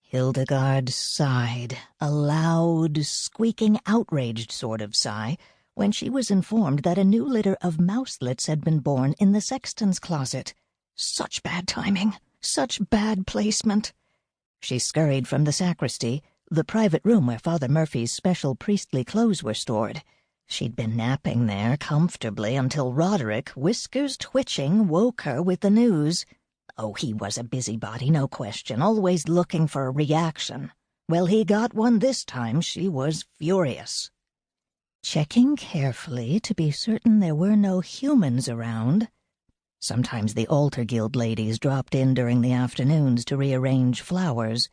Hildegarde sighed, a loud, squeaking, outraged sort of sigh, when she was informed that a new litter of mouselets had been born in the sexton's closet. Such bad timing, such bad placement. She scurried from the sacristy, the private room where Father Murphy's special priestly clothes were stored. She'd been napping there comfortably until Roderick, whiskers twitching, woke her with the news. Oh, he was a busybody, no question, always looking for a reaction. Well, he got one this time. She was furious. Checking carefully to be certain there were no humans around. Sometimes the altar guild ladies dropped in during the afternoons to rearrange flowers.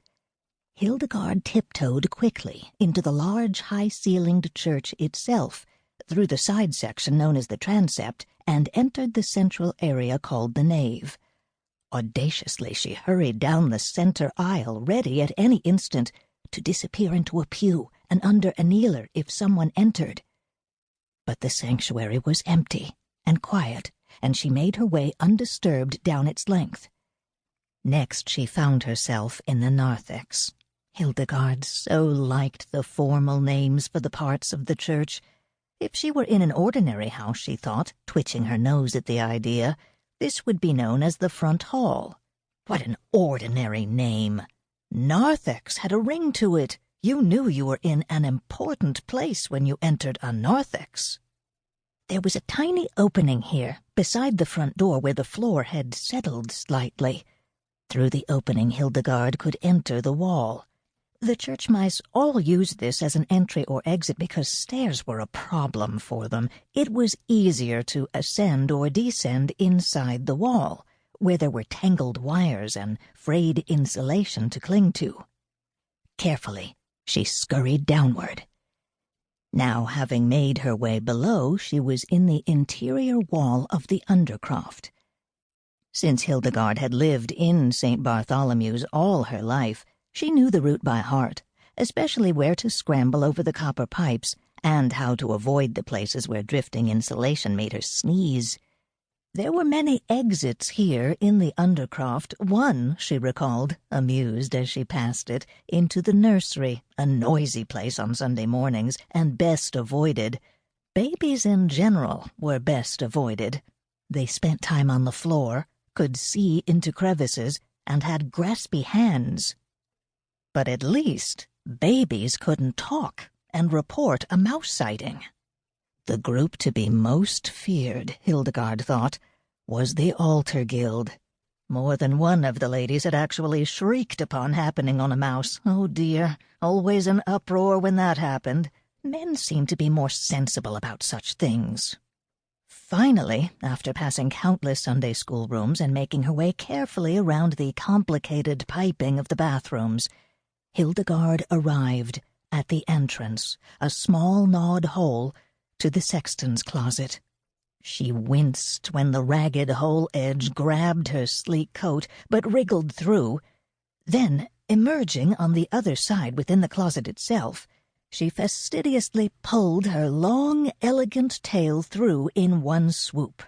Hildegarde tiptoed quickly into the large, high-ceilinged church itself, through the side section known as the transept, and entered the central area called the nave. Audaciously she hurried down the center aisle, ready at any instant to disappear into a pew and under a kneeler if someone entered. But the sanctuary was empty and quiet, and she made her way undisturbed down its length. Next she found herself in the narthex. Hildegarde so liked the formal names for the parts of the church. If she were in an ordinary house, she thought, twitching her nose at the idea, this would be known as the front hall. What an ordinary name! Narthex had a ring to it. You knew you were in an important place when you entered a narthex. There was a tiny opening here, beside the front door where the floor had settled slightly. Through the opening Hildegarde could enter the wall. The church mice all used this as an entry or exit because stairs were a problem for them. It was easier to ascend or descend inside the wall, where there were tangled wires and frayed insulation to cling to. Carefully, she scurried downward. Now, having made her way below, she was in the interior wall of the undercroft. Since Hildegarde had lived in St. Bartholomew's all her life, she knew the route by heart, especially where to scramble over the copper pipes and how to avoid the places where drifting insulation made her sneeze. There were many exits here in the undercroft. One, she recalled, amused as she passed it, into the nursery, a noisy place on Sunday mornings, and best avoided. Babies in general were best avoided. They spent time on the floor, could see into crevices, and had graspy hands. But at least babies couldn't talk and report a mouse sighting. The group to be most feared, Hildegarde thought, was the altar guild. More than one of the ladies had actually shrieked upon happening on a mouse. Oh dear, always an uproar when that happened. Men seemed to be more sensible about such things. Finally, after passing countless Sunday school rooms and making her way carefully around the complicated piping of the bathrooms, Hildegarde arrived at the entrance, a small gnawed hole, to the sexton's closet. She winced when the ragged hole edge grabbed her sleek coat, but wriggled through. Then, emerging on the other side within the closet itself, she fastidiously pulled her long, elegant tail through in one swoop.